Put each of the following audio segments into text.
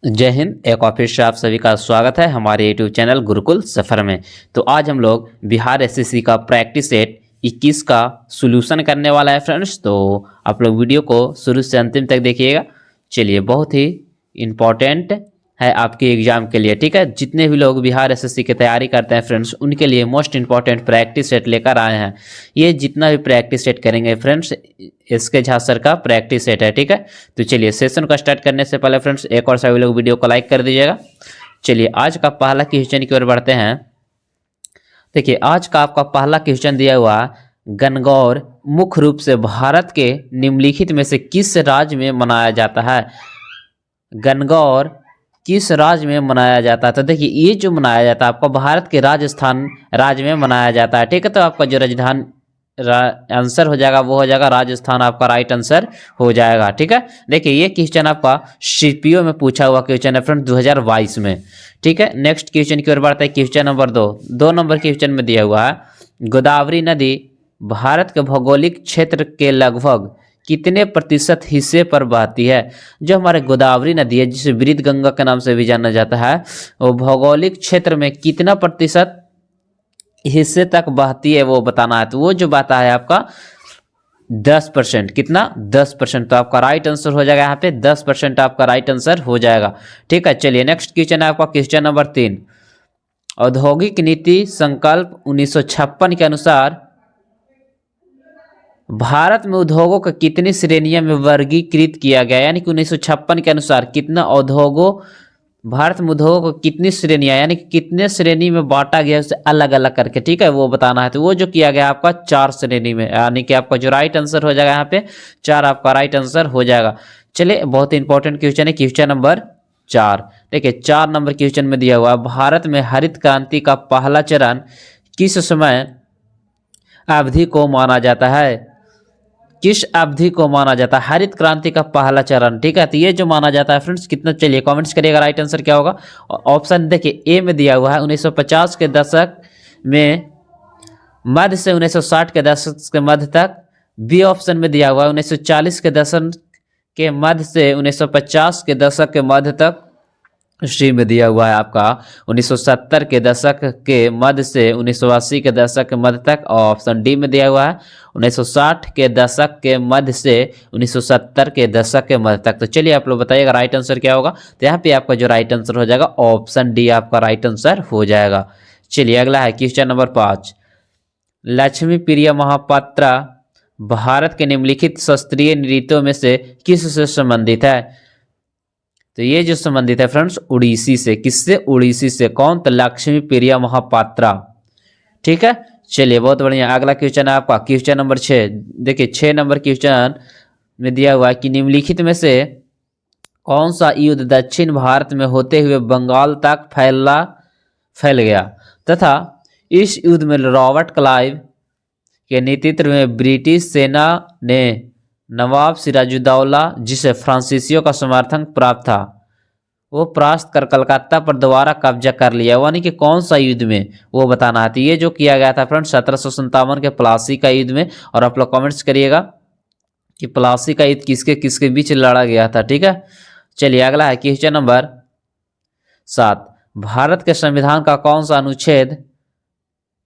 जय हिंद। एक बार फिर से आप सभी का स्वागत है हमारे यूट्यूब चैनल गुरुकुल सफ़र में। तो आज हम लोग बिहार एसएससी का प्रैक्टिस सेट 21 का सॉल्यूशन करने वाला है फ्रेंड्स। तो आप लोग वीडियो को शुरू से अंतिम तक देखिएगा। चलिए, बहुत ही इम्पोर्टेंट है आपके एग्जाम के लिए, ठीक है। जितने भी लोग बिहार एसएससी की तैयारी करते हैं फ्रेंड्स, उनके लिए मोस्ट इंपॉर्टेंट प्रैक्टिस सेट लेकर आए हैं। ये जितना भी प्रैक्टिस सेट करेंगे फ्रेंड्स, इसके झा सर का प्रैक्टिस सेट है, ठीक है। तो चलिए, सेशन को स्टार्ट करने से पहले फ्रेंड्स एक और सभी लोग वीडियो को लाइक कर दीजिएगा। चलिए, आज का पहला क्वेश्चन की ओर बढ़ते हैं। देखिए, आज का आपका पहला क्वेश्चन दिया हुआ, गणगौर मुख्य रूप से भारत के निम्नलिखित में से किस राज्य में मनाया जाता है। गणगौर किस राज्य में मनाया जाता है? तो देखिए, ये जो मनाया जाता है आपका भारत के राजस्थान राज्य में मनाया जाता है, ठीक है। तो आपका जो राजधानी आंसर हो जाएगा वो हो जाएगा राजस्थान, आपका राइट आंसर हो जाएगा, ठीक है। देखिए, ये क्वेश्चन आपका सीपीओ में पूछा हुआ क्वेश्चन है फ्रेंड 2022 में, ठीक है। नेक्स्ट क्वेश्चन की ओर बढ़ता है। क्वेश्चन नंबर 2 नंबर क्वेश्चन में दिया हुआ है, गोदावरी नदी भारत के भौगोलिक क्षेत्र के लगभग कितने प्रतिशत हिस्से पर बहती है। जो हमारे गोदावरी नदी है, जिसे वृद्ध गंगा के नाम से भी जाना जाता है, वो भौगोलिक क्षेत्र में कितना प्रतिशत हिस्से तक बहती है वो बताना है। तो वो जो बहता है आपका 10%, कितना 10%। तो आपका राइट आंसर हो जाएगा यहाँ पे 10% आपका राइट आंसर हो जाएगा, ठीक है। चलिए, नेक्स्ट क्वेश्चन है आपका क्वेश्चन नंबर 3। औद्योगिक नीति संकल्प 1956 के अनुसार भारत में उद्योगों को कितनी श्रेणियों में वर्गीकृत किया गया। यानी कि 1956 के अनुसार कितना उद्योगों, भारत में उद्योगों को कितनी श्रेणियां यानी कि कितने श्रेणी में बांटा गया उसे अलग अलग करके, ठीक है, वो बताना है। तो वो जो किया गया आपका 4 श्रेणी में, यानी कि आपका जो राइट आंसर हो जाएगा यहाँ पे 4 आपका राइट आंसर हो जाएगा। चलिए, बहुत इंपॉर्टेंट क्वेश्चन है क्वेश्चन नंबर 4। देखिए, 4 नंबर क्वेश्चन में दिया हुआ, भारत में हरित क्रांति का पहला चरण किस समय अवधि को माना जाता है। किस अवधि को माना जाता है हरित क्रांति का पहला चरण, ठीक है। तो ये जो माना जाता है फ्रेंड्स कितना, चलिए कमेंट्स करिएगा राइट आंसर क्या होगा। ऑप्शन देखिए, ए में दिया हुआ है 1950 के दशक में मध्य से 1960 के दशक के मध्य तक। बी ऑप्शन में दिया हुआ है 1940 के दशक के मध्य से 1950 के दशक के मध्य तक। सी में दिया हुआ है आपका 1970 के दशक के मध्य से 1980 के दशक के मध्य तक। और ऑप्शन डी में दिया हुआ है 1960 के दशक के मध्य से 1970 के दशक के मध्य तक। तो चलिए, आप लोग बताइएगा राइट आंसर क्या होगा। तो यहाँ पे आपका जो राइट आंसर हो जाएगा ऑप्शन डी आपका राइट आंसर हो जाएगा। चलिए, अगला है क्वेश्चन नंबर 5। लक्ष्मी प्रिया महापात्रा भारत के निम्नलिखित शास्त्रीय नृत्यों में से किस से संबंधित है। तो ये जो संबंधित है फ्रेंड्स उड़ीसी से। किससे? उड़ीसी से। कौन? तो लक्ष्मी प्रिया महापात्रा, ठीक है। चलिए, बहुत बढ़िया। अगला क्वेश्चन है आपका क्वेश्चन नंबर 6। देखिए, 6 नंबर क्वेश्चन में दिया हुआ है कि निम्नलिखित में से कौन सा युद्ध दक्षिण भारत में होते हुए बंगाल तक फैल गया तथा इस युद्ध में रॉबर्ट क्लाइव के नेतृत्व में ब्रिटिश सेना ने नवाब सिराजुद्दौला, जिसे फ्रांसीसियों का समर्थन प्राप्त था, वो परास्त कर कलकत्ता पर दोबारा कब्जा कर लिया। यानी कि कौन सा युद्ध में, वो बताना है। तो ये जो किया गया था फ्रेंड्स 1757 के प्लासी का युद्ध में। और आप लोग कमेंट्स करिएगा कि प्लासी का युद्ध किसके किसके बीच लड़ा गया था, ठीक है। चलिए, अगला है क्वेश्चन नंबर 7। भारत के संविधान का कौन सा अनुच्छेद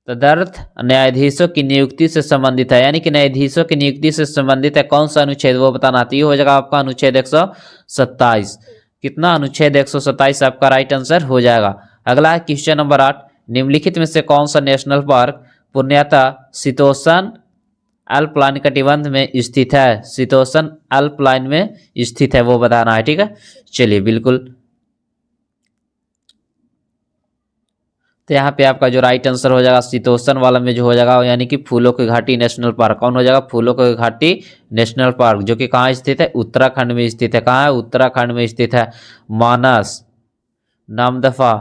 तदर्थ न्यायाधीशों की नियुक्ति से संबंधित है। यानी कि न्यायाधीशों की नियुक्ति से संबंधित है कौन सा अनुच्छेद, वो बताना आती है। हो जाएगा आपका अनुच्छेद 127। कितना? अनुच्छेद 127 आपका राइट आंसर हो जाएगा। अगला है क्वेश्चन नंबर 8। निम्नलिखित में से कौन सा नेशनल पार्क पूर्णतः शीतोष्ण अल्पलाइन कटिबंध में स्थित है। शीतोष्ण अल्पलाइन में स्थित है, वो बताना है, ठीक है। चलिए, बिल्कुल। तो यहाँ पे आपका जो राइट आंसर हो जाएगा शीतोष्ण वाला में जो हो जाएगा, यानी कि फूलों की घाटी नेशनल पार्क। कौन हो जाएगा? फूलों की घाटी नेशनल पार्क, जो कि कहाँ स्थित है? उत्तराखंड में स्थित है। कहाँ है? उत्तराखंड में स्थित है। मानस नामदफा,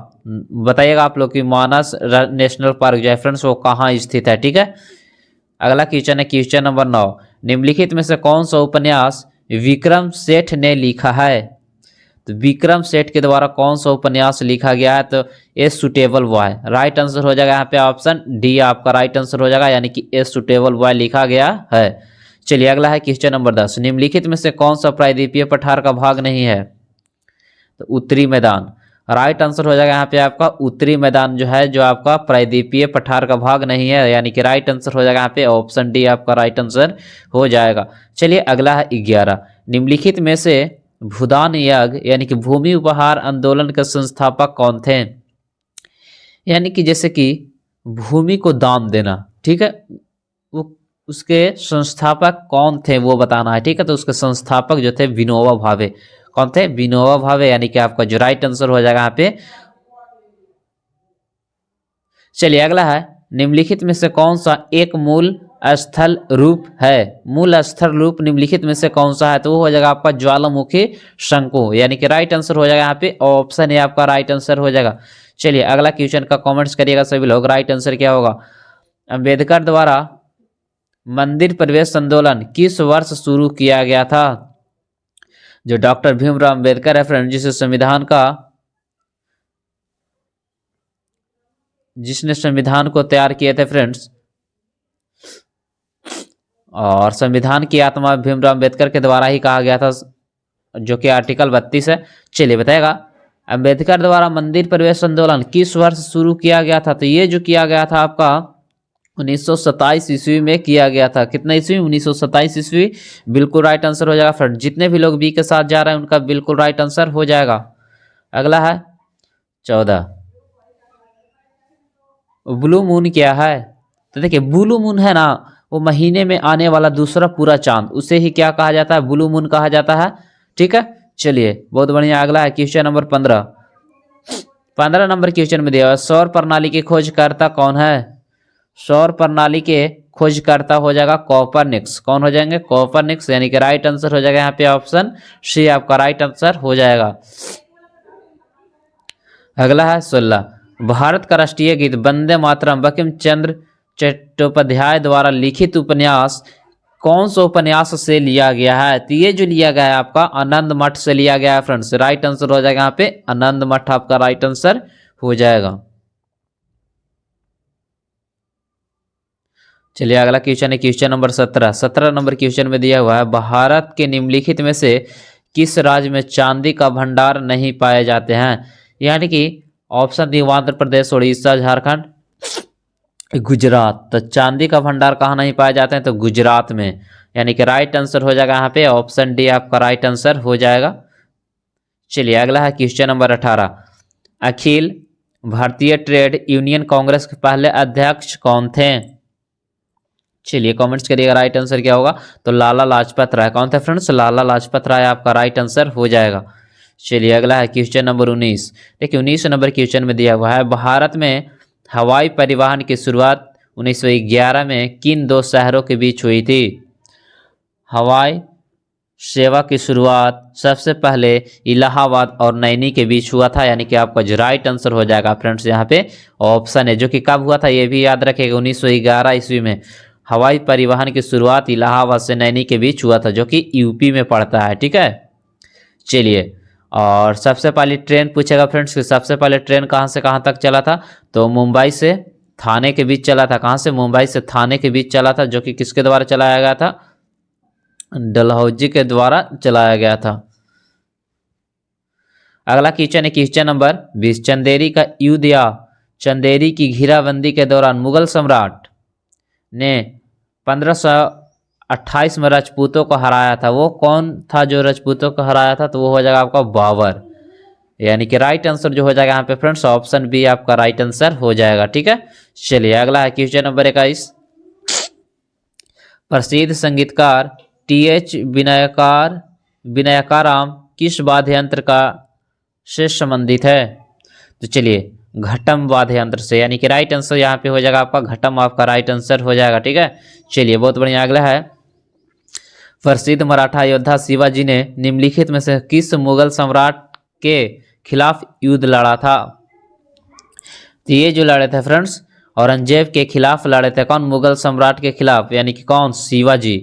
बताइएगा आप लोग कि मानस नेशनल पार्क जो है फ्रेंड्स वो कहाँ स्थित है, ठीक है। अगला क्वेश्चन है क्वेश्चन नंबर 9। निम्नलिखित में से कौन सा उपन्यास विक्रम सेठ ने लिखा है। तो विक्रम सेठ के द्वारा कौन सा उपन्यास लिखा गया है। तो a suitable boy right answer हो जाएगा यहाँ पे ऑप्शन डी आपका राइट आंसर हो जाएगा, यानी कि ए सुटेबल बॉय लिखा गया है। चलिए, अगला है क्वेश्चन नंबर 10। निम्नलिखित में से कौन सा प्रायद्वीपीय पठार का भाग नहीं है। तो उत्तरी मैदान। राइट आंसर हो जाएगा यहाँ पे आपका उत्तरी मैदान जो है, जो आपका प्रायद्वीपीय पठार का भाग नहीं है, यानी कि राइट आंसर हो जाएगा यहाँ पे ऑप्शन डी आपका राइट आंसर हो जाएगा। चलिए अगला है 11। निम्नलिखित में से भूदान यज्ञ यानी कि भूमि उपहार आंदोलन के संस्थापक कौन थे? यानी कि जैसे कि भूमि को दान देना, ठीक है, वो उसके संस्थापक कौन थे वो बताना है, ठीक है। तो उसके संस्थापक जो थे विनोबा भावे। कौन थे? विनोबा भावे, यानी कि आपका जो राइट आंसर हो जाएगा यहाँ पे। चलिए अगला है, निम्नलिखित में से कौन सा एक मूल स्थल रूप है? मूल स्थल रूप निम्नलिखित में से कौन सा है? तो वो हो जाएगा आपका ज्वालामुखी शंकु, यानी कि राइट आंसर हो जाएगा यहाँ पे ऑप्शन ए आपका राइट आंसर हो जाएगा। चलिए अगला क्वेश्चन का कमेंट्स करिएगा सभी लोग, राइट आंसर क्या होगा? अंबेडकर द्वारा मंदिर प्रवेश आंदोलन किस वर्ष शुरू किया गया था? जो डॉक्टर भीमराव अंबेडकर है फ्रेंड, जिसने संविधान को तैयार किए थे फ्रेंड्स, और संविधान की आत्मा भीमराव अंबेडकर के द्वारा ही कहा गया था, जो कि आर्टिकल 32 है। चलिए बताएगा, अंबेडकर द्वारा मंदिर प्रवेश आंदोलन किस वर्ष शुरू किया गया था? तो ये जो किया गया था आपका 1927 ईस्वी में किया गया था। कितना ईस्वी? 1927 ईस्वी। बिल्कुल राइट आंसर हो जाएगा फ्रेंड। जितने भी लोग बी के साथ जा रहे हैं उनका बिल्कुल राइट आंसर हो जाएगा। अगला है 14। ब्लू मून क्या है? तो देखिए ब्लू मून है ना, वो महीने में आने वाला दूसरा पूरा चांद, उसे ही क्या कहा जाता है? ब्लू मून कहा जाता है, ठीक है। चलिए बहुत बढ़िया। अगला है क्वेश्चन नंबर 15। 15 नंबर क्वेश्चन में दिया हुआ सौर प्रणाली के खोजकर्ता कौन है? सौर प्रणाली के खोजकर्ता हो जाएगा कोपरनिकस। कौन हो जाएंगे? कोपरनिकस, यानी कि राइट आंसर हो जाएगा यहाँ पे ऑप्शन सी आपका राइट आंसर हो जाएगा। अगला है 16। भारत का राष्ट्रीय गीत वंदे मातरम बंकिम चंद्र चट्टोपाध्याय द्वारा लिखित उपन्यास कौन सा उपन्यास से लिया गया है? तो ये जो लिया गया है आपका आनंद मठ से लिया गया है फ्रेंड्स। राइट आंसर हो जाएगा यहाँ पे आनंद मठ आपका राइट आंसर हो जाएगा। चलिए अगला क्वेश्चन है क्वेश्चन नंबर 17। 17 नंबर क्वेश्चन में दिया हुआ है भारत के निम्नलिखित में से किस राज्य में चांदी का भंडार नहीं पाए जाते हैं? यानी कि ऑप्शन दी आंध्र प्रदेश, उड़ीसा, झारखंड, गुजरात। तो चांदी का भंडार कहाँ नहीं पाए जाते हैं? तो गुजरात में, यानी कि राइट आंसर हो जाएगा यहाँ पे ऑप्शन डी आपका राइट आंसर हो जाएगा। चलिए अगला है question number 18। Akhil Bharatiya trade union Congress के पहले अध्यक्ष कौन थे? चलिए कमेंट्स करिएगा राइट आंसर क्या होगा? तो लाला लाजपत राय। कौन थे फ्रेंड्स? लाला लाजपत राय आपका राइट आंसर हो जाएगा। चलिए अगला है क्वेश्चन नंबर 19। देखिए 19 नंबर क्वेश्चन में दिया हुआ है भारत में हवाई परिवहन की शुरुआत 1911 में किन दो शहरों के बीच हुई थी? हवाई सेवा की शुरुआत सबसे पहले इलाहाबाद और नैनी के बीच हुआ था, यानी कि आपका जो राइट आंसर हो जाएगा फ्रेंड्स यहाँ पे ऑप्शन है, जो कि कब हुआ था ये भी याद रखिएगा, 1911 ईस्वी में हवाई परिवहन की शुरुआत इलाहाबाद से नैनी के बीच हुआ था, जो कि यूपी में पड़ता है, ठीक है। चलिए और सबसे पहले ट्रेन पूछेगा फ्रेंड्स कि सबसे पहले ट्रेन कहाँ से कहाँ तक चला था? तो मुंबई से थाने के बीच चला था। कहाँ से? मुंबई से थाने के बीच चला था, जो कि किसके द्वारा चलाया गया था? डलहौजी के द्वारा चलाया गया था। अगला क्वेश्चन है क्वेश्चन नंबर 20। चंदेरी का युद्ध या चंदेरी की घेराबंदी के दौरान मुगल सम्राट ने 1528 में राजपूतों को हराया था। वो कौन था जो राजपूतों को हराया था? तो वो हो जाएगा आपका बाबर, यानी कि राइट आंसर जो हो जाएगा यहाँ पे फ्रेंड्स ऑप्शन बी आपका राइट आंसर हो जाएगा, ठीक है। चलिए अगला है क्वेश्चन नंबर 21। प्रसिद्ध संगीतकार टी.एच. विनायकाराम किस वाद्य यंत्र का से संबंधित है? तो चलिए घटम वाद्य यंत्र से, यानी कि राइट आंसर यहाँ पे हो जाएगा आपका घटम आपका राइट आंसर हो जाएगा, ठीक है। चलिए बहुत बढ़िया। अगला है प्रसिद्ध मराठा योद्धा शिवाजी ने निम्नलिखित में से किस मुगल सम्राट के खिलाफ युद्ध लड़ा था? तो ये जो लड़े थे फ्रेंड्स औरंगजेब के खिलाफ लड़े थे। कौन? मुगल सम्राट के खिलाफ, यानी कि कौन? शिवाजी।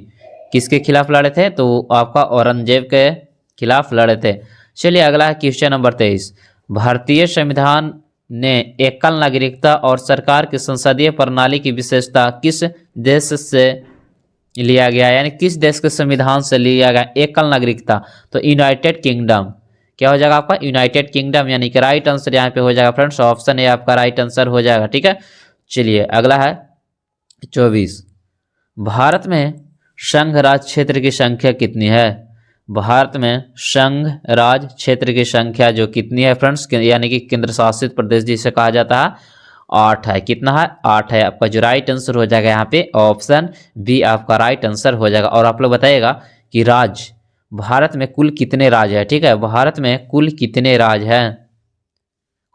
किसके खिलाफ लड़े थे? तो आपका औरंगजेब के खिलाफ लड़े थे। चलिए अगला है क्वेश्चन नंबर 23। भारतीय संविधान ने एकल नागरिकता और सरकार की संसदीय प्रणाली की विशेषता किस देश से लिया गया, यानी किस देश के संविधान से लिया गया एकल नागरिकता? तो यूनाइटेड किंगडम। क्या हो जाएगा आपका यूनाइटेड किंगडम, यानी कि राइट आंसर यहाँ पे हो जाएगा फ्रेंड्स, ऑप्शन ए आपका राइट आंसर हो जाएगा। ठीक है, चलिए अगला है 24। भारत में संघ राज क्षेत्र की संख्या कितनी है? भारत में संघ राज क्षेत्र की संख्या जो कितनी है फ्रेंड्स, यानी कि केंद्र शासित प्रदेश जिसे कहा जाता है, 8 है। कितना है? 8 है। आपका जो राइट आंसर हो जाएगा यहाँ पे ऑप्शन बी आपका राइट आंसर हो जाएगा। और आप लोग बताइएगा कि राज्य भारत में कुल कितने राज्य है? ठीक है, भारत में कुल कितने राज्य हैं?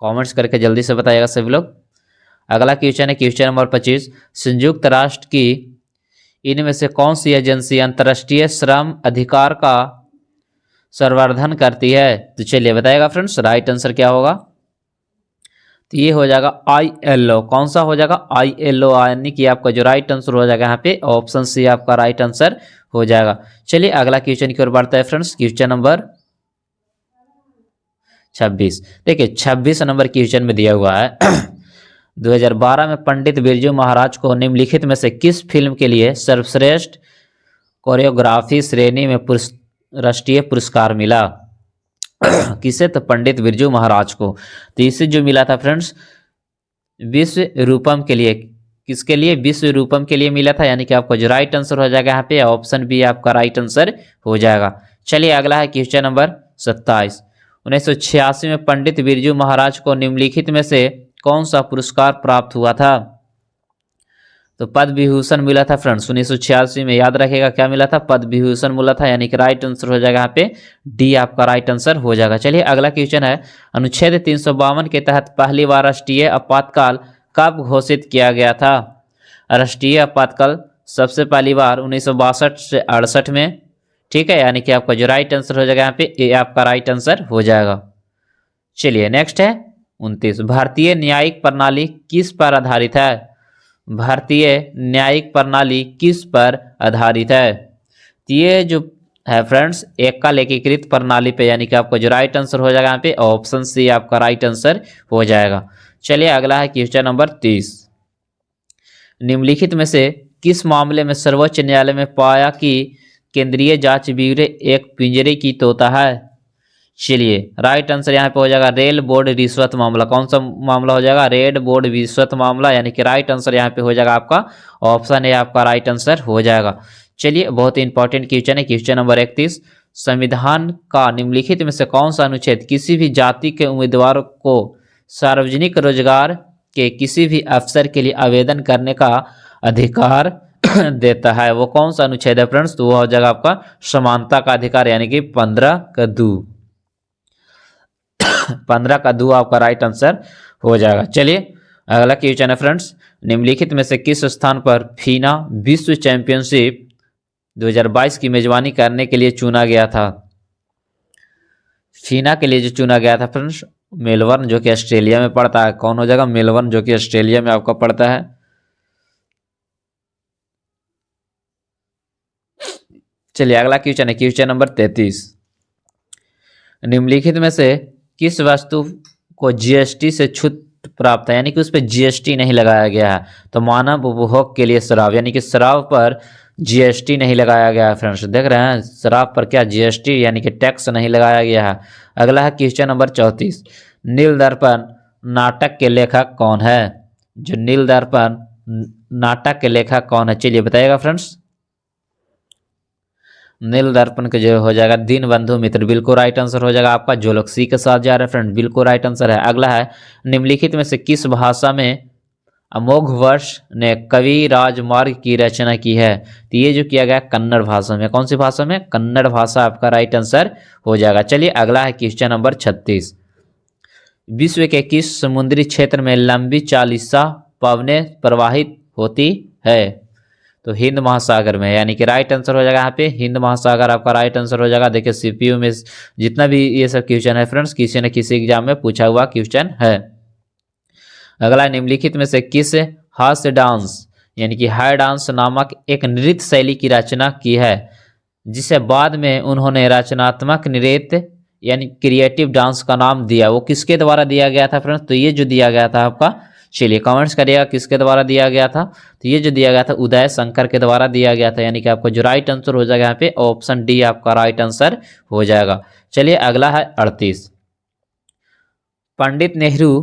कमेंट्स करके जल्दी से बताइएगा सभी लोग। अगला क्वेश्चन है क्वेश्चन नंबर 25। संयुक्त राष्ट्र की इनमें से कौन सी एजेंसी अंतर्राष्ट्रीय श्रम अधिकार का संवर्धन करती है? तो चलिए बताइएगा फ्रेंड्स, राइट आंसर क्या होगा? तो ये हो जाएगा ILO। कौन सा हो जाएगा? ILO, यानी कि आपका जो राइट आंसर हो जाएगा यहाँ पे ऑप्शन सी आपका राइट आंसर हो जाएगा। चलिए अगला क्वेश्चन की ओर बढ़ता है फ्रेंड्स, क्वेश्चन नंबर 26। देखिए 26 नंबर क्वेश्चन में दिया हुआ है 2012 में पंडित बिरजू महाराज को निम्नलिखित में से किस फिल्म के लिए सर्वश्रेष्ठ कोरियोग्राफी श्रेणी में राष्ट्रीय पुरस्कार मिला? किसे? तो पंडित बिरजू महाराज को। तो इसे जो मिला था फ्रेंड्स विश्व रूपम के लिए। किसके लिए? विश्व रूपम के लिए मिला था, यानी कि आपका जो राइट आंसर हो जाएगा यहाँ पे ऑप्शन बी आपका राइट आंसर हो जाएगा। चलिए अगला है क्वेश्चन नंबर 27। 1986 में पंडित बिरजू महाराज को निम्नलिखित में से कौन सा पुरस्कार प्राप्त हुआ था? तो पद्म विभूषण मिला था फ्रेंड्स 1986 में। याद रखेगा क्या मिला था? पद्म विभूषण मिला था, यानी कि राइट आंसर हो जाएगा यहाँ पे डी आपका राइट आंसर हो जाएगा। चलिए अगला क्वेश्चन है, अनुच्छेद 352 के तहत पहली बार राष्ट्रीय आपातकाल कब घोषित किया गया था? राष्ट्रीय आपातकाल सबसे पहली बार 1962 से 68 में। ठीक है, यानी कि आपका जो राइट आंसर हो जाएगा यहाँ पे ए आपका राइट आंसर हो जाएगा। चलिए नेक्स्ट है 29। भारतीय न्यायिक प्रणाली किस पर आधारित है? भारतीय न्यायिक प्रणाली किस पर आधारित है? तो ये जो है फ्रेंड्स एकल एकीकृत प्रणाली पे, यानी कि आपका जो राइट आंसर हो जाएगा यहाँ पे ऑप्शन सी आपका राइट आंसर हो जाएगा। चलिए अगला है क्वेश्चन नंबर 30। निम्नलिखित में से किस मामले में सर्वोच्च न्यायालय में पाया कि केंद्रीय जांच ब्यूरो एक पिंजरे की तोता है? चलिए राइट आंसर यहाँ पे हो जाएगा रेल बोर्ड रिश्वत मामला। कौन सा मामला हो जाएगा? रेल बोर्ड रिश्वत मामला, यानी कि राइट आंसर यहाँ पे हो जाएगा आपका ऑप्शन ए आपका राइट आंसर हो जाएगा। चलिए बहुत ही इंपॉर्टेंट क्वेश्चन है क्वेश्चन नंबर 31। संविधान का निम्नलिखित में से कौन सा अनुच्छेद किसी भी जाति के उम्मीदवार को सार्वजनिक रोजगार के किसी भी अवसर के लिए आवेदन करने का अधिकार देता है? वो कौन सा अनुच्छेद है फ्रेंड्स? तो वो हो जाएगा आपका समानता का अधिकार, यानी कि 15 का दो आपका राइट आंसर हो जाएगा। चलिए अगला क्वेश्चन है फ्रेंड्स, निम्नलिखित में से किस स्थान पर फीना विश्व चैंपियनशिप 2022 की मेजबानी करने के लिए चुना गया था? फीना के लिए जो चुना गया था फ्रेंड्स मेलबर्न, जो कि ऑस्ट्रेलिया में पड़ता है। कौन हो जाएगा? मेलबर्न, जो कि ऑस्ट्रेलिया में आपका पड़ता है। चलिए अगला क्वेश्चन है क्वेश्चन नंबर 33। निम्नलिखित में से किस वस्तु को GST से छूट प्राप्त है, यानी कि उस पर GST नहीं लगाया गया है? तो मानव उपभोग के लिए शराब, यानी कि शराब पर GST नहीं लगाया गया है फ्रेंड्स। देख रहे हैं शराब पर क्या GST यानी कि टैक्स नहीं लगाया गया है। अगला है क्वेश्चन नंबर 34। नील दर्पण नाटक के लेखक कौन है? जो नील दर्पण नाटक के लेखक कौन है? चलिए बताइएगा फ्रेंड्स। नील दर्पण के जो हो जाएगा दीनबंधु मित्र, बिल्कुल राइट आंसर हो जाएगा आपका। जो लोग सी के साथ जा रहे हैं फ्रेंड बिल्कुल राइट आंसर है। अगला है निम्नलिखित में से किस भाषा में अमोघ वर्ष ने कवि राजमार्ग की रचना की है? तो ये जो किया गया कन्नड़ भाषा में। कौन सी भाषा में? कन्नड़ भाषा आपका राइट आंसर हो जाएगा। चलिए अगला है क्वेश्चन नंबर 36। विश्व के किस समुद्री क्षेत्र में लंबी चालीसा पवनें प्रवाहित होती है? तो हिंद महासागर में, यानी कि राइट आंसर हो जाएगा यहाँ पे हिंद महासागर आपका राइट आंसर हो जाएगा। देखिए CPU में जितना भी ये सब क्वेश्चन है फ्रेंड्स किसी न किसी एग्जाम में पूछा हुआ क्वेश्चन है। अगला निम्नलिखित में से किस हास्य डांस यानी कि हाय डांस नामक एक नृत्य शैली की रचना की है, जिसे बाद में उन्होंने रचनात्मक नृत्य यानी क्रिएटिव डांस का नाम दिया? वो किसके द्वारा दिया गया था फ्रेंड्स? तो ये जो दिया गया था आपका, चलिए कमेंट्स करिएगा किसके द्वारा दिया गया था। तो ये जो दिया गया था उदय शंकर के द्वारा दिया गया था, यानी कि आपको जो राइट आंसर हो जाएगा यहाँ पे ऑप्शन डी आपका राइट आंसर हो जाएगा। चलिए अगला है 38। पंडित नेहरू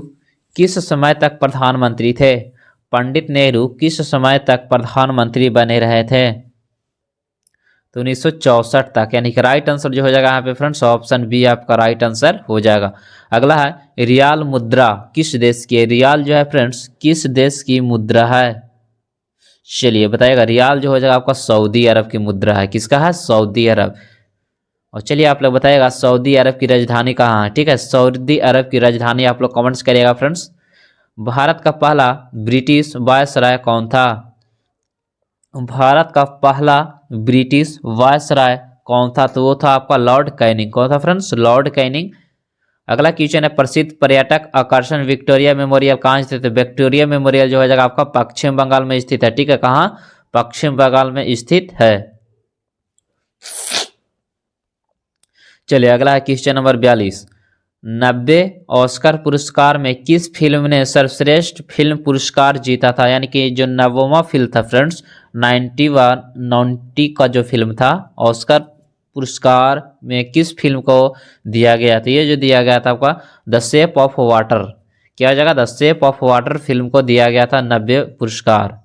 किस समय तक प्रधानमंत्री थे? पंडित नेहरू किस समय तक प्रधानमंत्री बने रहे थे? तो 1964 तक, यानी कि राइट आंसर जो हो जाएगा यहाँ पे फ्रेंड्स ऑप्शन बी आपका राइट आंसर हो जाएगा। अगला है रियाल मुद्रा किस देश की है? रियाल जो है फ्रेंड्स किस देश की मुद्रा है? चलिए बताइएगा। रियाल जो हो जाएगा आपका सऊदी अरब की मुद्रा है। किसका है? सऊदी अरब। और चलिए आप लोग बताइएगा सऊदी अरब की राजधानी कहाँ है? ठीक है, सऊदी अरब की राजधानी आप लोग कमेंट्स करिएगा फ्रेंड्स। भारत का पहला ब्रिटिश वायसराय कौन था? भारत का पहला ब्रिटिश वायसराय कौन था? तो वो था आपका लॉर्ड कैनिंग। कौन था फ्रेंड्स? Lord Canning. अगला क्वेश्चन है प्रसिद्ध पर्यटक आकर्षण विक्टोरिया मेमोरियल कहाँ स्थित है? विक्टोरिया मेमोरियल जो है जगह आपका पश्चिम बंगाल में स्थित है। ठीक है, कहाँ? पश्चिम बंगाल में स्थित है। चलिए अगला है क्वेश्चन नंबर 42। 90 ऑस्कर पुरस्कार में किस फिल्म ने सर्वश्रेष्ठ फिल्म पुरस्कार जीता था? यानी कि जो 90वां फिल्म था फ्रेंड्स 90 का जो फिल्म था ऑस्कर पुरस्कार में किस फिल्म को दिया गया था? ये जो दिया गया था आपका द शेप ऑफ वाटर। क्या जगह? The shape of water film को दिया गया था 90 पुरस्कार,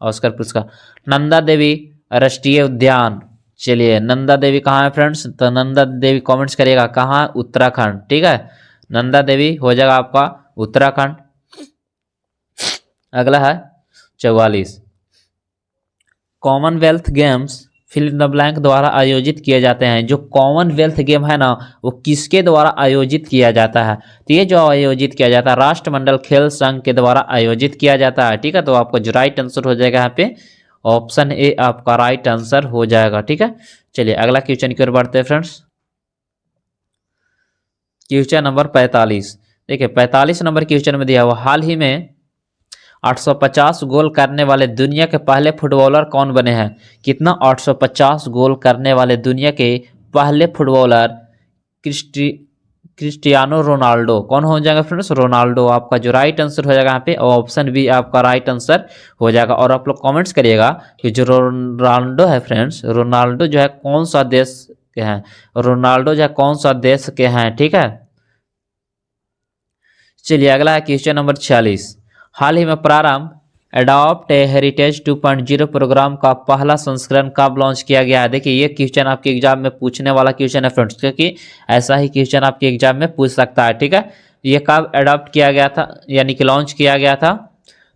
ऑस्कर पुरस्कार। नंदा देवी राष्ट्रीय उद्यान। चलिए नंदा देवी कहाँ है फ्रेंड्स? तो नंदा देवी कमेंट्स करिएगा कहाँ? उत्तराखंड। ठीक है, नंदा देवी हो जाएगा आपका उत्तराखंड। अगला है 44। Commonwealth Games fill in the blank द्वारा आयोजित किए जाते हैं। जो कॉमनवेल्थ गेम है ना वो किसके द्वारा आयोजित किया जाता है? तो ये जो आयोजित किया जाता है राष्ट्रमंडल खेल संघ के द्वारा आयोजित किया जाता है। ठीक है, तो आपको जो राइट आंसर हो जाएगा यहाँ पे ऑप्शन ए आपका राइट आंसर हो जाएगा। ठीक है, चलिए अगला क्वेश्चन की ओर बढ़ते हैं फ्रेंड्स। Question number 45। देखिए 45 नंबर क्वेश्चन में दिया हुआ हाल ही में 850 गोल करने वाले दुनिया के पहले फुटबॉलर कौन बने हैं? कितना? 850 गोल करने वाले दुनिया के पहले फुटबॉलर क्रिस्टियानो रोनाल्डो। कौन हो जाएगा फ्रेंड्स? रोनाल्डो आपका जो राइट आंसर हो जाएगा यहाँ पे ऑप्शन बी आपका राइट आंसर हो जाएगा। और आप लोग कमेंट्स करिएगा कि जो रोनाल्डो है फ्रेंड्स, रोनाल्डो जो है कौन सा देश के हैं? रोनाल्डो जो है कौन सा देश के हैं? ठीक है, चलिए अगला है क्वेश्चन नंबर 46। हाल ही में प्रारंभ एडॉप्ट ए हेरिटेज 2.0 प्रोग्राम का पहला संस्करण कब लॉन्च किया गया है? देखिए ये क्वेश्चन आपके एग्जाम में पूछने वाला क्वेश्चन है फ्रेंड्स, क्योंकि ऐसा ही क्वेश्चन आपके एग्जाम में पूछ सकता है। ठीक है, ये कब एडॉप्ट किया गया था यानी कि लॉन्च किया गया था?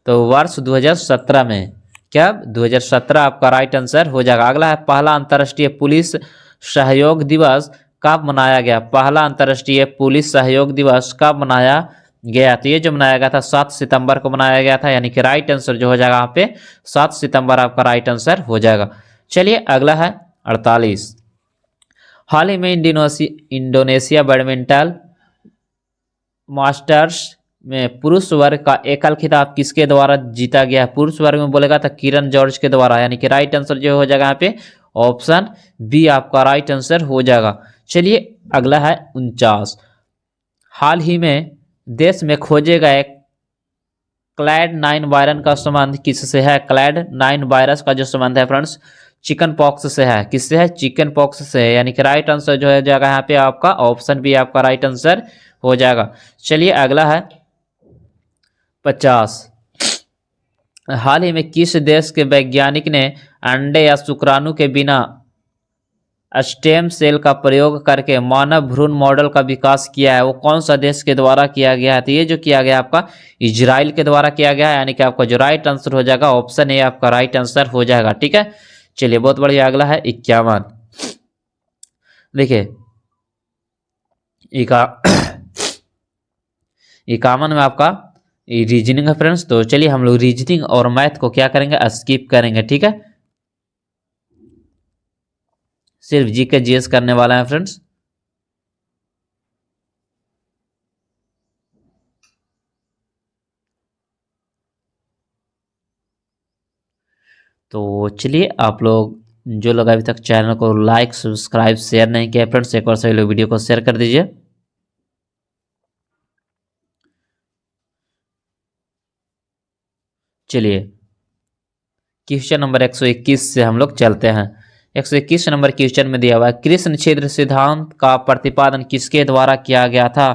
तो वर्ष 2017 में। क्या? 2017 आपका राइट आंसर हो जाएगा। अगला है पहला अंतर्राष्ट्रीय पुलिस सहयोग दिवस कब मनाया गया? पहला अंतर्राष्ट्रीय पुलिस सहयोग दिवस कब मनाया गया? तो ये जो मनाया गया था 7 सितंबर को मनाया गया था, यानी कि राइट आंसर जो हो जाएगा यहाँ पे 7 सितंबर आपका राइट आंसर हो जाएगा। चलिए अगला है 48। हाल ही में इंडोनेशिया बैडमिंटन मास्टर्स में पुरुष वर्ग का एकल खिताब किसके द्वारा जीता गया? पुरुष वर्ग में बोलेगा तो किरण जॉर्ज के द्वारा, यानी कि राइट आंसर जो हो जाएगा यहाँ पे ऑप्शन बी आपका राइट आंसर हो जाएगा। चलिए अगला है 49। हाल ही में देश में खोजे गए क्लैड 9 वायरस का संबंध किससे है? क्लैड 9 वायरस का जो संबंध है फ्रेंड्स चिकन पॉक्स से है। किससे है? चिकन पॉक्स से है, यानी कि राइट आंसर जो है जाएगा यहाँ पे आपका ऑप्शन बी आपका राइट आंसर हो जाएगा। चलिए अगला है 50। हाल ही में किस देश के वैज्ञानिक ने अंडे या शुक्राणु के बिना स्टेम सेल का प्रयोग करके मानव भ्रूण मॉडल का विकास किया है? वो कौन सा देश के द्वारा किया गया है? तो ये जो किया गया आपका इजराइल के द्वारा किया गया है, यानी कि आपका जो राइट आंसर हो जाएगा ऑप्शन ए आपका राइट आंसर हो जाएगा। ठीक है, चलिए बहुत बढ़िया। अगला है 51। देखिए 51 में आपका रीजनिंग है फ्रेंड्स, तो चलिए हम लोग रीजनिंग और मैथ को क्या करेंगे? स्किप करेंगे। ठीक है, सिर्फ जी के जीएस करने वाला है फ्रेंड्स। तो चलिए आप लोग जो लोग अभी तक चैनल को लाइक सब्सक्राइब शेयर नहीं किया फ्रेंड्स, एक बार सभी लोग वीडियो को शेयर कर दीजिए। चलिए क्वेश्चन नंबर 121 से हम लोग चलते हैं। 121 नंबर क्वेश्चन में दिया हुआ है, कृष्ण छेद सिद्धांत का प्रतिपादन किसके द्वारा किया गया था?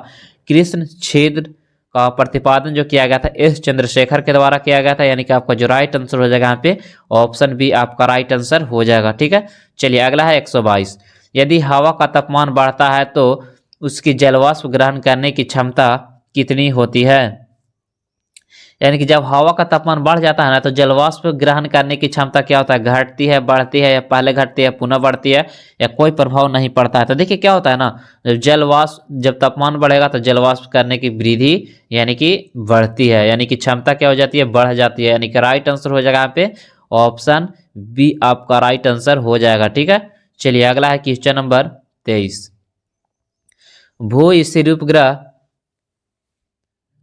कृष्ण छेद का प्रतिपादन जो किया गया था एस चंद्रशेखर के द्वारा किया गया था, यानी कि आपका जो राइट आंसर हो जाएगा यहाँ पे ऑप्शन बी आपका राइट आंसर हो जाएगा। ठीक है, चलिए अगला है 122, यदि हवा का तापमान बढ़ता है तो उसकी जलवाष्प ग्रहण करने की क्षमता कितनी होती है? यानी कि जब हवा का तापमान बढ़ जाता है ना तो जलवाष्प ग्रहण करने की क्षमता क्या होता है, घटती है, बढ़ती है, या पहले घटती है पुनः बढ़ती है, या कोई प्रभाव नहीं पड़ता है। तो देखिए क्या होता है ना, जब तापमान बढ़ेगा तो जलवाष्प करने की वृद्धि यानी कि बढ़ती है, यानी कि क्षमता क्या हो जाती है, बढ़ जाती है, यानी कि राइट आंसर हो जाएगा यहाँ पे ऑप्शन बी आपका राइट आंसर हो जाएगा। ठीक है, चलिए अगला है क्वेश्चन नंबर 23, भू स्थिर उपग्रह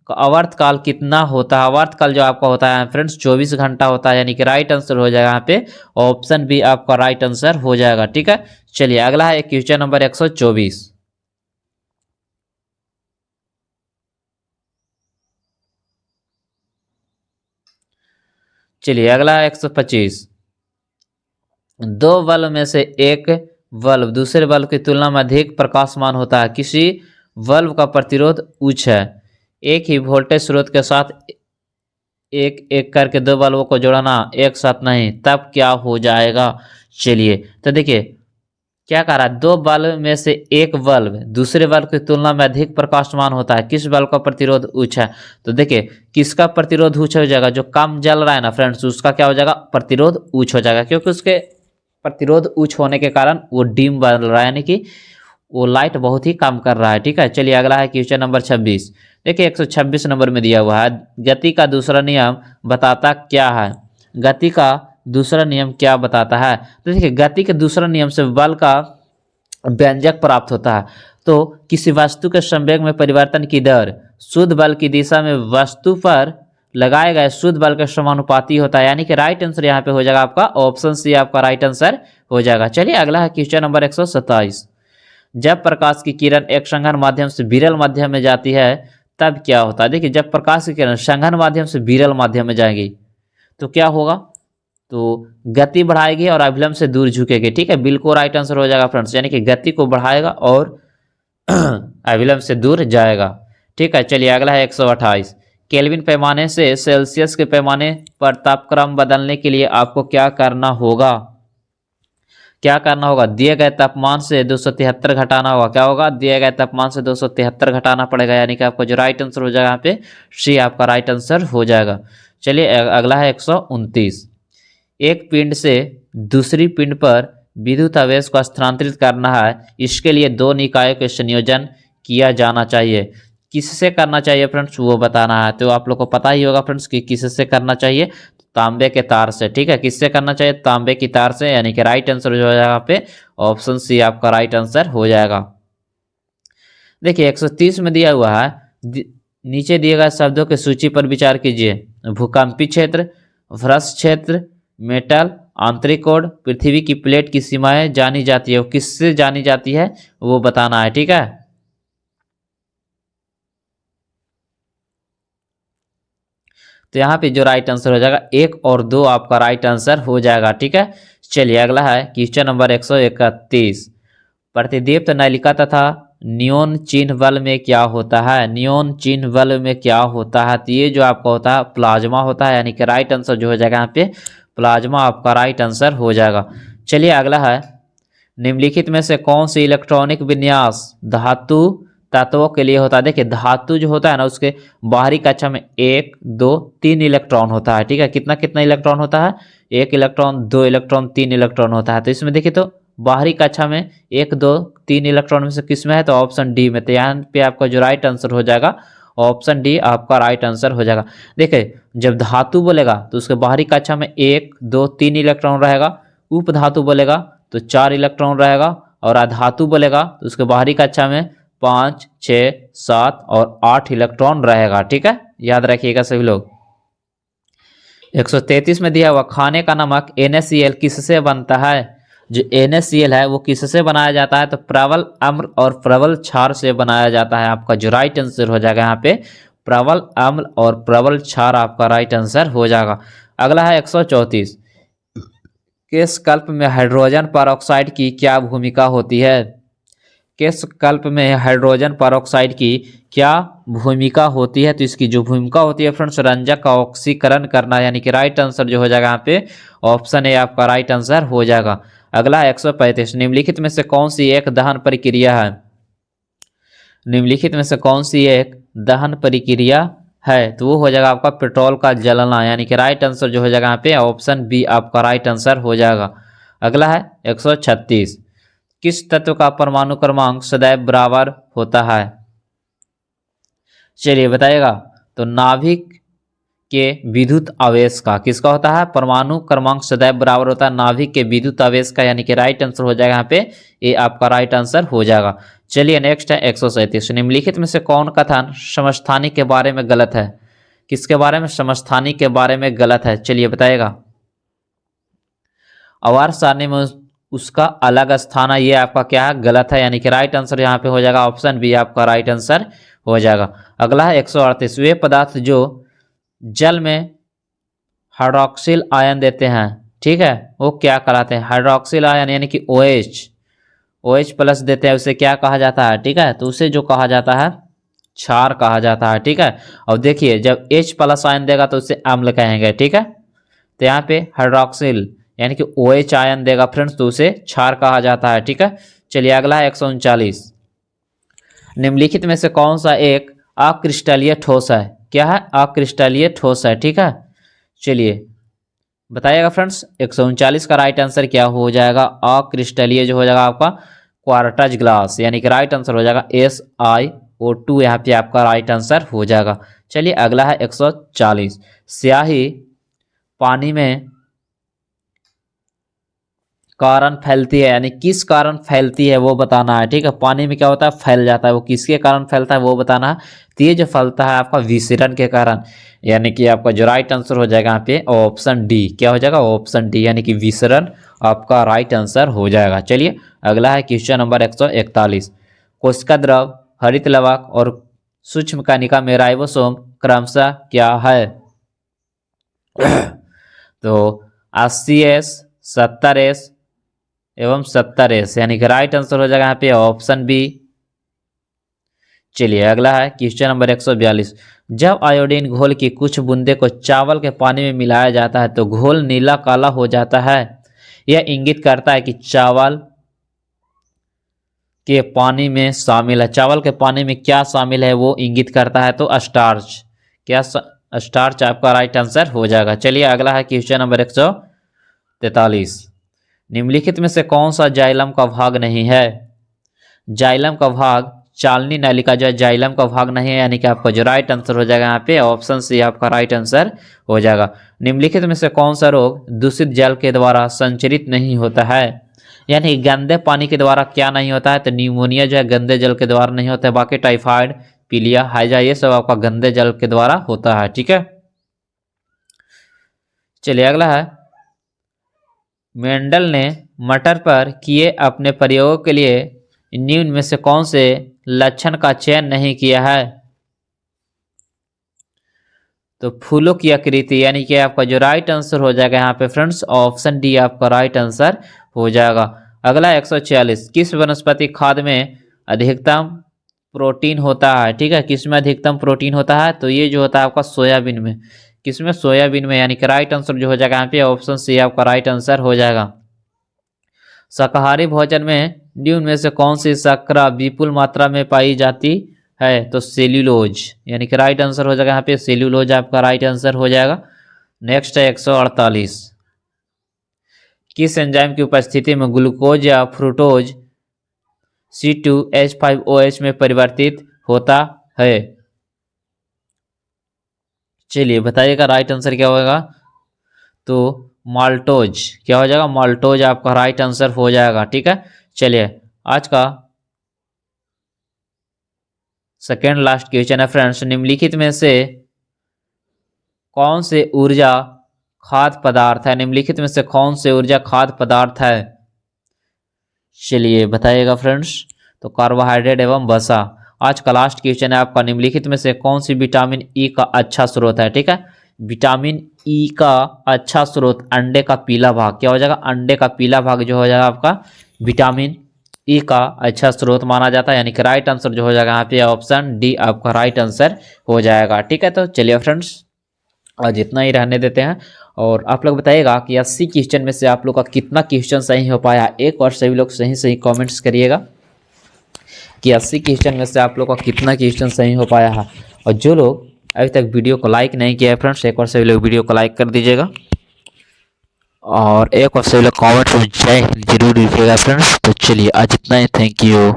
का आवर्तकाल कितना होता है? आवर्तकाल जो आपका होता है फ्रेंड्स 24 घंटा होता है, यानी कि राइट आंसर हो जाएगा यहाँ पे ऑप्शन बी आपका राइट आंसर हो जाएगा। ठीक है, चलिए अगला है क्वेश्चन नंबर 124, चलिए अगला है 125, दो बल्ब में से एक बल्ब दूसरे बल्ब की तुलना में अधिक प्रकाशमान होता है, किसी बल्ब का प्रतिरोध उच्च है, एक ही वोल्टेज स्रोत के साथ एक एक करके दो बल्बों को जोड़ना, एक साथ नहीं, तब क्या हो जाएगा? चलिए तो देखिए क्या कह रहा है, दो बल्ब में से एक बल्ब दूसरे बल्ब की तुलना में अधिक प्रकाशमान होता है, किस बल्ब का प्रतिरोध उच्च है? तो देखिए किसका प्रतिरोध उच्च हो जाएगा, जो कम जल रहा है ना फ्रेंड्स उसका क्या हो जाएगा, प्रतिरोध उच्च हो जाएगा, क्योंकि उसके प्रतिरोध उच्च होने के कारण वो डिम बन रहा है, यानी कि वो लाइट बहुत ही कम कर रहा है। ठीक है, चलिए अगला है क्वेश्चन नंबर 26, देखिए 126 नंबर में दिया हुआ है, गति का दूसरा नियम बताता क्या है? गति का दूसरा नियम क्या बताता है? तो देखिए गति के दूसरा नियम से बल का व्यंजक प्राप्त होता है, तो किसी वस्तु के संवेग में परिवर्तन की दर शुद्ध बल की दिशा में वस्तु पर लगाए गए शुद्ध बल के समानुपाती होता है, यानी कि राइट आंसर यहाँ पे हो जाएगा आपका ऑप्शन सी आपका राइट आंसर हो जाएगा। चलिए अगला है क्वेश्चन नंबर 127, जब प्रकाश की किरण एक संघन माध्यम से विरल माध्यम में जाती है तब क्या होता है? देखिए जब प्रकाश की किरण संघन माध्यम से विरल माध्यम में जाएगी तो क्या होगा, तो गति बढ़ाएगी और अभिलंब से दूर झुकेगी। ठीक है, बिल्कुल राइट आंसर हो जाएगा फ्रेंड्स, यानी कि गति को बढ़ाएगा और अभिलंब से दूर जाएगा। ठीक है, चलिए अगला है 128, केल्विन पैमाने से सेल्सियस के पैमाने पर तापक्रम बदलने के लिए आपको क्या करना होगा? क्या करना होगा, दिए गए तापमान से 273 घटाना होगा। क्या होगा, दिए गए तापमान से 273 घटाना पड़ेगा, यानी कि आपका जो राइट आंसर हो जाएगा यहाँ पे सी आपका राइट आंसर हो जाएगा। चलिए अगला है 129, एक पिंड से दूसरी पिंड पर विद्युत आवेश को स्थानांतरित करना है, इसके लिए दो निकायों के संयोजन किया जाना चाहिए, किससे करना चाहिए फ्रेंड्स वो बताना है। तो आप लोग को पता ही होगा फ्रेंड्स कि किससे करना चाहिए, तांबे के तार से। ठीक है, किससे करना चाहिए, तांबे की तार से, यानी कि राइट आंसर हो जाएगा यहाँ पे ऑप्शन सी आपका राइट आंसर हो जाएगा। देखिए 130 में दिया हुआ है, नीचे दिए गए शब्दों की सूची पर विचार कीजिए, भूकंपी क्षेत्र, भ्रष्ट क्षेत्र, मेटल, आंतरिक कोड, पृथ्वी की प्लेट की सीमाएं जानी जाती है, वो किससे जानी जाती है वो बताना है। ठीक है, तो यहाँ पे जो राइट आंसर हो जाएगा 1 और 2 आपका राइट आंसर हो जाएगा। ठीक है, चलिए अगला है क्वेश्चन नंबर 131, प्रतिदीप्त नलिका तथा नियोन चिन्ह बल्ब में क्या होता है? नियोन चिन्ह बल्ब में क्या होता है? तो ये जो आपका होता है प्लाज्मा होता है, यानी कि राइट आंसर जो हो जाएगा यहाँ पे प्लाज्मा आपका राइट आंसर हो जाएगा। चलिए अगला है, निम्नलिखित में से कौन सी इलेक्ट्रॉनिक विन्यास धातु तत्वों के लिए होता है? देखिए धातु जो होता है ना उसके बाहरी कक्षा में 1 2 3 इलेक्ट्रॉन होता है। ठीक है, कितना कितना इलेक्ट्रॉन होता है, 1 इलेक्ट्रॉन, 2 इलेक्ट्रॉन, 3 इलेक्ट्रॉन होता है। तो इसमें देखिए तो बाहरी कक्षा में 1 2 3 इलेक्ट्रॉन में से किस में है, तो ऑप्शन डी में। तो यहाँ पे आपका जो राइट आंसर हो जाएगा ऑप्शन डी आपका राइट आंसर हो जाएगा। देखिए जब धातु बोलेगा तो उसके बाहरी कक्षा में 1 2 3 इलेक्ट्रॉन रहेगा, उप धातु बोलेगा तो 4 इलेक्ट्रॉन रहेगा, और अधातु बोलेगा तो उसके बाहरी कक्षा में 5 6 7 और 8 इलेक्ट्रॉन रहेगा। ठीक है, याद रखिएगा सभी लोग। 133 में दिया हुआ, खाने का नमक NaCl किससे बनता है? जो NaCl है वो किससे बनाया जाता है, तो प्रबल अम्ल और प्रबल क्षार से बनाया जाता है। आपका जो राइट आंसर हो जाएगा यहाँ पे प्रबल अम्ल और प्रबल क्षार आपका राइट आंसर हो जाएगा। अगला है 134, किस कल्प में हाइड्रोजन परऑक्साइड की क्या भूमिका होती है? किस कल्प में हाइड्रोजन परऑक्साइड की क्या भूमिका होती है? तो इसकी जो भूमिका होती है फ्रेंड्स, रंजक का ऑक्सीकरण करना, यानी कि राइट आंसर जो हो जाएगा यहाँ पे ऑप्शन ए आपका राइट आंसर हो जाएगा। अगला 135, निम्नलिखित में से कौन सी एक दहन प्रक्रिया है? निम्नलिखित में से कौन सी एक दहन प्रक्रिया है? तो वो हो जाएगा आपका पेट्रोल का जलना, यानी कि राइट आंसर जो हो जाएगा यहाँ पे ऑप्शन बी आपका राइट आंसर हो जाएगा। अगला है 136, किस तत्व का परमाणु क्रमांक सदैव बराबर होता है? चलिए बताइएगा। तो नाभिक के विद्युत आवेश का, किसका होता है परमाणु क्रमांक सदैव बराबर होता है? नाभिक के विद्युत आवेश का, यानी कि राइट आंसर हो जाएगा यहाँ पे ये आपका राइट आंसर हो जाएगा। चलिए नेक्स्ट है 137, निम्नलिखित में से कौन कथन समस्थानिक के बारे में गलत है? किसके बारे में? समस्थानिक के बारे में गलत है। चलिए बताइएगा। आवर्त सारणी में उसका अलग स्थान है, ये आपका क्या है? गलत है, यानी कि राइट आंसर यहाँ पे हो जाएगा ऑप्शन बी आपका राइट आंसर हो जाएगा। अगला है 138, वे पदार्थ जो जल में हाइड्रोक्सिल आयन देते हैं, ठीक है, वो क्या कहलाते हैं? हाइड्रोक्सिल आयन यानी कि OH प्लस देते हैं, उसे क्या कहा जाता है? ठीक है, तो उसे जो कहा जाता है क्षार कहा जाता है। ठीक है, और देखिए जब H प्लस आयन देगा तो उसे अम्ल कहेंगे। ठीक है, तो यहाँ पे हाइड्रोक्सिल यानी कि OH आयन देगा फ्रेंड्स तो उसे क्षार कहा जाता है। ठीक है, चलिए अगला है 139, निम्नलिखित में से कौन सा एक अक्रिस्टलीय ठोस है? क्या है? अक्रिस्टलीय ठोस है। ठीक है, चलिए बताइएगा फ्रेंड्स। 139 का राइट आंसर क्या हो जाएगा? अक्रिस्टलीय जो हो जाएगा आपका क्वार्टज ग्लास, यानी कि राइट आंसर हो जाएगा SiO2, यहाँ पे आपका राइट आंसर हो जाएगा। चलिए अगला है 140, स्याही पानी में कारण फैलती है, यानी किस कारण फैलती है वो बताना है। ठीक है, पानी में क्या होता है? फैल जाता है, वो किसके कारण फैलता है वो बताना है। तो ये जो फैलता है आपका विसरण के कारण, यानी कि आपका जो राइट आंसर हो जाएगा यहाँ पे ऑप्शन डी। क्या हो जाएगा? ऑप्शन डी, यानी कि विसरण आपका राइट आंसर हो जाएगा। चलिए अगला है क्वेश्चन नंबर 141, कोशिका द्रव, हरित लवक और सूक्ष्म कणिका में राइबोसोम क्रमशः क्या है? तो 80S, 70S एवं 70S, यानी कि राइट आंसर हो जाएगा यहाँ पे ऑप्शन बी। चलिए अगला है क्वेश्चन नंबर 142, जब आयोडीन घोल की कुछ बूंदे को चावल के पानी में मिलाया जाता है तो घोल नीला काला हो जाता है। यह इंगित करता है कि चावल के पानी में शामिल है। चावल के पानी में क्या शामिल है वो इंगित करता है? तो स्टार्च। क्या? स्टार्च आपका राइट आंसर हो जाएगा। चलिए अगला है क्वेश्चन नंबर 143, निम्नलिखित में से कौन सा जाइलम का भाग नहीं है? जाइलम का भाग, चालनी नलिका जो है जाइलम का भाग नहीं है, यानी कि आपका जो राइट आंसर हो जाएगा यहाँ पे ऑप्शन सी आपका राइट आंसर हो जाएगा। निम्नलिखित में से कौन सा रोग दूषित जल के द्वारा संचरित नहीं होता है? यानी गंदे पानी के द्वारा क्या नहीं होता है? तो न्यूमोनिया जो है गंदे जल के द्वारा नहीं होता है, बाकी टाइफाइड, पीलिया, हाइजा ये सब आपका गंदे जल के द्वारा होता है। ठीक है, चलिए अगला है, मेंडल ने मटर पर किए अपने प्रयोगों के लिए निम्न में से कौन से लक्षण का चयन नहीं किया है? तो फूलों की आकृति, यानी कि आपका जो राइट आंसर हो जाएगा यहाँ पे फ्रेंड्स ऑप्शन डी आपका राइट आंसर हो जाएगा। अगला 146, किस वनस्पति खाद में अधिकतम प्रोटीन होता है? ठीक है, किस में अधिकतम प्रोटीन होता है? तो ये जो होता है आपका सोयाबीन में। किसमें? सोयाबीन में, यानी कि राइट आंसर जो हो जाएगा यहाँ पे ऑप्शन सी आपका राइट आंसर हो जाएगा। शाकाहारी भोजन में निम्न में से कौन सी शर्करा विपुल मात्रा में पाई जाती है? तो सेल्यूलोज, यानी कि राइट आंसर हो जाएगा यहाँ पे सेल्यूलोज आपका राइट आंसर हो जाएगा। नेक्स्ट है 148, किस एंजाइम की उपस्थिति में ग्लूकोज या फ्रुक्टोज C2H5OH में परिवर्तित होता है? चलिए बताइएगा राइट आंसर क्या होगा? तो माल्टोज। क्या हो जाएगा? माल्टोज आपका राइट आंसर हो जाएगा। ठीक है, चलिए आज का सेकेंड लास्ट क्वेश्चन है फ्रेंड्स, निम्नलिखित में से कौन से ऊर्जा खाद्य पदार्थ है? निम्नलिखित में से कौन से ऊर्जा खाद्य पदार्थ है? चलिए बताइएगा फ्रेंड्स। तो कार्बोहाइड्रेट एवं वसा। आज का लास्ट क्वेश्चन है आपका, निम्नलिखित में से कौन सी विटामिन ई का अच्छा स्रोत है? ठीक है, विटामिन ई का अच्छा स्रोत अंडे का पीला भाग, क्या हो जाएगा, अंडे का पीला भाग जो हो जाएगा आपका विटामिन ई का अच्छा स्रोत माना जाता है। यानी कि राइट आंसर जो हो जाएगा यहाँ पे ऑप्शन डी आपका राइट आंसर हो जाएगा। ठीक है, तो चलिए फ्रेंड्स आज इतना ही रहने देते हैं। और आप लोग बताइएगा कि 80 क्वेश्चन में से आप लोग का कितना क्वेश्चन सही हो पाया। एक और सभी लोग सही सही कमेंट्स करिएगा कि 80 क्वेश्चन में से आप लोग का कितना क्वेश्चन सही हो पाया है। और जो लोग अभी तक वीडियो को लाइक नहीं किया है फ्रेंड्स, एक और सभी लोग वीडियो को लाइक कर दीजिएगा और एक और सभी लोग कमेंट्स में जय हिंद जरूर दीजिएगा फ्रेंड्स। तो चलिए आज इतना ही, थैंक यू।